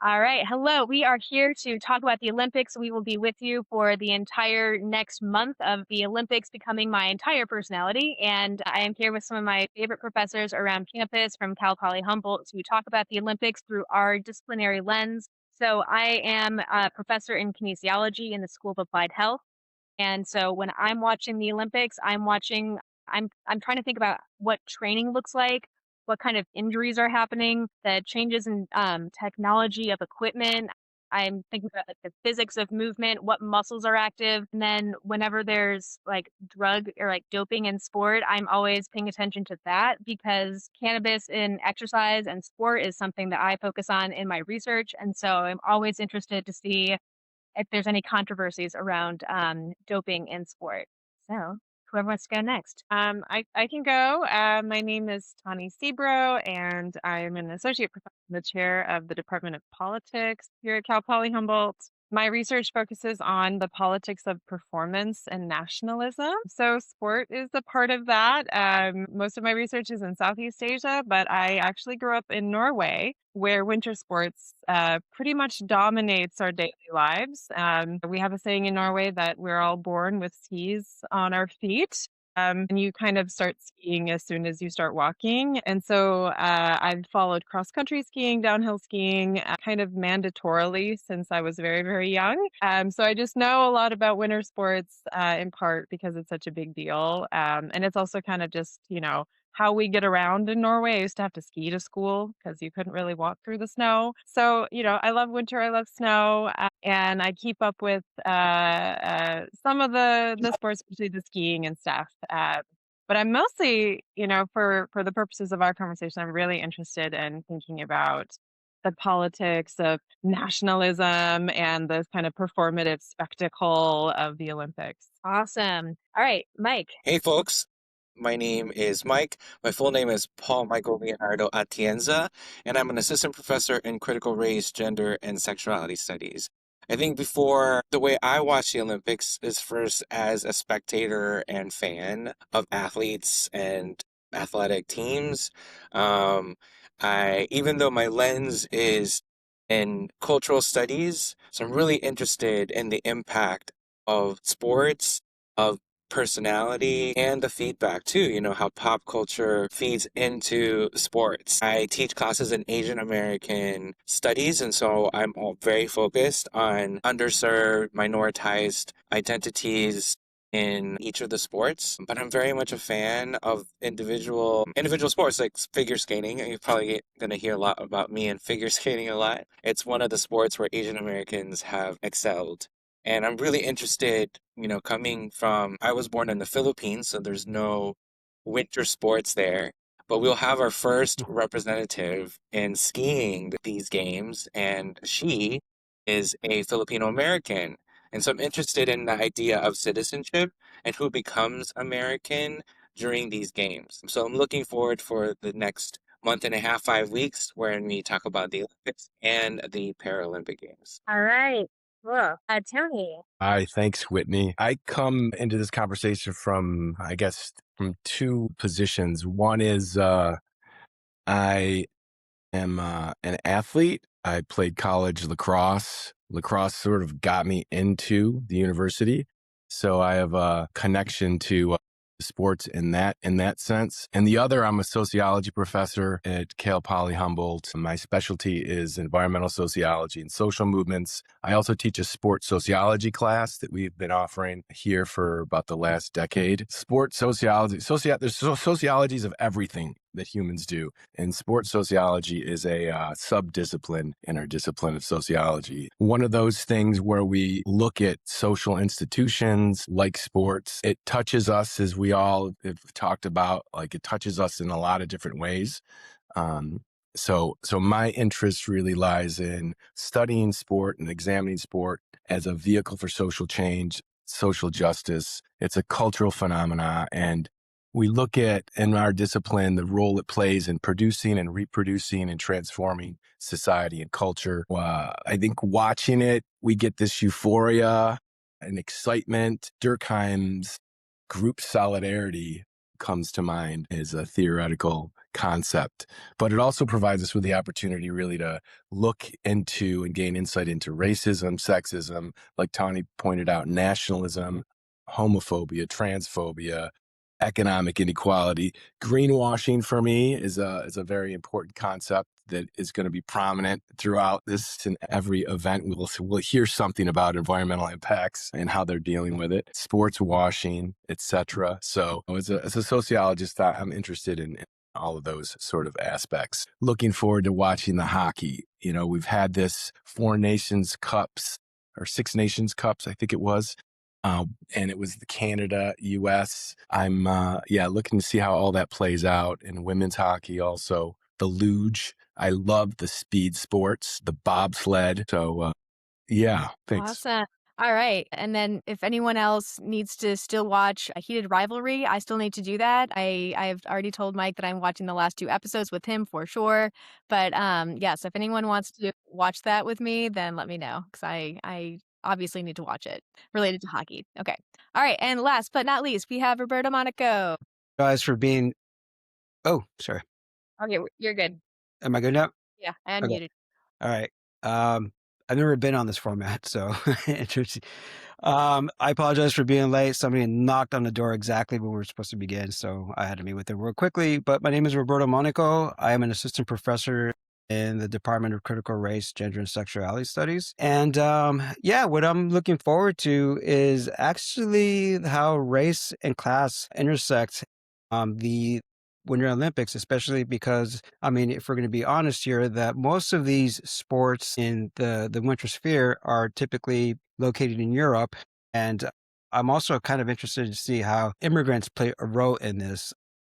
All right. Hello. We are here to talk about the Olympics. We will be with you for the entire next month of the Olympics becoming my entire personality. And I am here with some of my favorite professors around campus from Cal Poly Humboldt to talk about the Olympics through our disciplinary lens. So I am a professor in kinesiology in the School of Applied Health. And so when I'm watching the Olympics, I'm trying to think about what training looks like, what kind of injuries are happening, the changes in technology of equipment. I'm thinking about like the physics of movement, what muscles are active. And then whenever there's like drug or like doping in sport, I'm always paying attention to that because cannabis in exercise and sport is something that I focus on in my research. And so I'm always interested to see if there's any controversies around doping in sport. So whoever wants to go next. I can go. My name is Tani Sebro, and I'm an associate professor in the chair of the Department of Politics here at Cal Poly Humboldt. My research focuses on the politics of performance and nationalism. So, sport is a part of that. Most of my research is in Southeast Asia, but I actually grew up in Norway, where winter sports pretty much dominates our daily lives. We have a saying in Norway that we're all born with skis on our feet. And you kind of start skiing as soon as you start walking. And so I've followed cross country skiing, downhill skiing, kind of mandatorily since I was very, very young. So I just know a lot about winter sports in part because it's such a big deal. And it's also kind of just, how we get around in Norway. I used to have to ski to school because you couldn't really walk through the snow. So, I love winter, I love snow, and I keep up with some of the sports, especially the skiing and stuff. But I'm mostly, for the purposes of our conversation, I'm really interested in thinking about the politics of nationalism and the kind of performative spectacle of the Olympics. Awesome. All right, Mike. Hey folks, my name is Mike. My full name is Paul Michael Leonardo Atienza, and I'm an assistant professor in critical race, gender, and sexuality studies. I think before the way I watch the Olympics is first as a spectator and fan of athletes and athletic teams. Um, even though my lens is in cultural studies, so I'm really interested in the impact of sports, of personality and the feedback too, how pop culture feeds into sports. I teach classes in Asian American studies, and so I'm all very focused on underserved, minoritized identities in each of the sports. But I'm very much a fan of individual sports like figure skating. You're probably gonna hear a lot about me in figure skating a lot. It's one of the sports where Asian Americans have excelled. And I'm really interested, I was born in the Philippines, so there's no winter sports there. But we'll have our first representative in skiing these games, and she is a Filipino American. And so I'm interested in the idea of citizenship and who becomes American during these games. So I'm looking forward for the next month and a half, 5 weeks, wherein we talk about the Olympics and the Paralympic Games. All right. Cool. Tony. Hi, thanks, Whitney. I come into this conversation from, I guess, from two positions. One is I am an athlete. I played college lacrosse. Lacrosse sort of got me into the university. So I have a connection to sports in that sense. And the other, I'm a sociology professor at Cal Poly Humboldt. My specialty is environmental sociology and social movements. I also teach a sports sociology class that we've been offering here for about the last decade. Sports sociology, there's sociologies of everything that humans do. And sports sociology is a sub-discipline in our discipline of sociology. One of those things where we look at social institutions like sports, it touches us, as we all have talked about, like it touches us in a lot of different ways. So my interest really lies in studying sport and examining sport as a vehicle for social change, social justice. It's a cultural phenomena, and we look at, in our discipline, the role it plays in producing and reproducing and transforming society and culture. I think watching it, we get this euphoria and excitement. Durkheim's group solidarity comes to mind as a theoretical concept. But it also provides us with the opportunity really to look into and gain insight into racism, sexism, like Tani pointed out, nationalism, homophobia, transphobia, economic inequality. Greenwashing for me is a very important concept that is going to be prominent throughout this and every event. We'll hear something about environmental impacts and how they're dealing with it, sports washing, etc. So as a sociologist, I'm interested in all of those sort of aspects. Looking forward to watching the hockey. You know, we've had this Four Nations Cups or Six Nations Cups, I think it was. And it was the Canada, US. I'm looking to see how all that plays out in women's hockey. Also, the luge. I love the speed sports, the bobsled. So thanks. Awesome. All right. And then if anyone else needs to still watch A Heated Rivalry, I still need to do that. I've already told Mike that I'm watching the last 2 episodes with him for sure. But so if anyone wants to watch that with me, then let me know because I obviously need to watch it related to hockey. Okay. All right. And last but not least, we have Roberto Mónico. Guys for being. Oh, sorry. Okay, you're good. Am I good now? Yeah, I Okay. unmuted. All right. I've never been on this format, so interesting. I apologize for being late. Somebody knocked on the door exactly when we were supposed to begin, so I had to meet with them real quickly. But my name is Roberto Mónico. I am an assistant professor in the Department of Critical Race, Gender, and Sexuality Studies. And what I'm looking forward to is actually how race and class intersect the Winter Olympics, especially because, I mean, if we're going to be honest here, that most of these sports in the winter sphere are typically located in Europe. And I'm also kind of interested to see how immigrants play a role in this,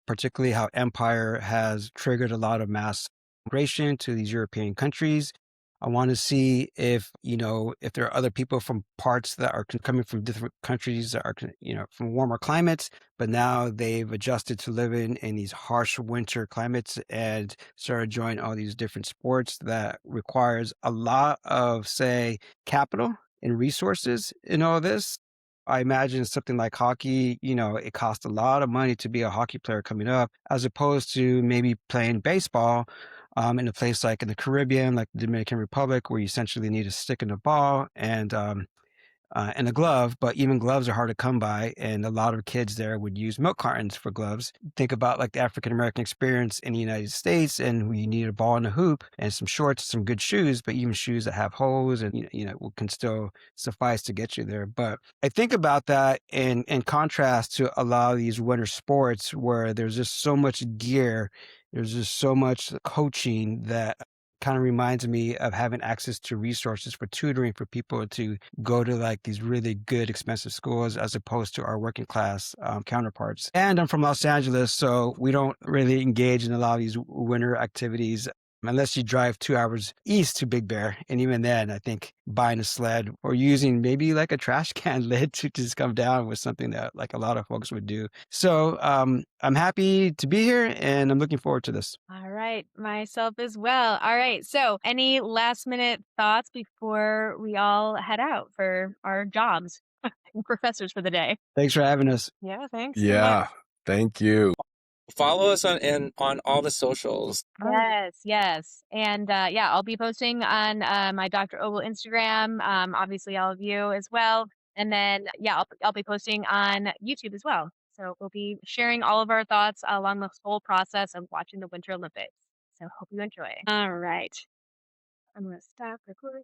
particularly how empire has triggered a lot of mass migration to these European countries. I want to see if there are other people from parts that are coming from different countries that are, from warmer climates, but now they've adjusted to living in these harsh winter climates and started joining all these different sports that requires a lot of, say, capital and resources in all this. I imagine something like hockey, it costs a lot of money to be a hockey player coming up, as opposed to maybe playing baseball in a place like in the Caribbean, like the Dominican Republic, where you essentially need a stick and a ball and a glove, but even gloves are hard to come by. And a lot of kids there would use milk cartons for gloves. Think about like the African-American experience in the United States, and we need a ball and a hoop and some shorts, some good shoes, but even shoes that have holes and, can still suffice to get you there. But I think about that in contrast to a lot of these winter sports where there's just so much gear, there's just so much coaching that kind of reminds me of having access to resources for tutoring for people to go to like these really good expensive schools as opposed to our working class counterparts. And I'm from Los Angeles, so we don't really engage in a lot of these winter activities unless you drive 2 hours east to Big Bear. And even then, I think buying a sled or using maybe like a trash can lid to just come down was something that like a lot of folks would do. So I'm happy to be here and I'm looking forward to this. All right, myself as well. All right, so any last minute thoughts before we all head out for our jobs? Professors for the day. Thanks for having us. Yeah, thanks. Yeah, thank you. Follow us on all the socials. Yes. And I'll be posting on my Dr. Ogle Instagram, obviously all of you as well. And then I'll be posting on YouTube as well. So we'll be sharing all of our thoughts along this whole process of watching the Winter Olympics. So hope you enjoy. All right. I'm going to stop recording.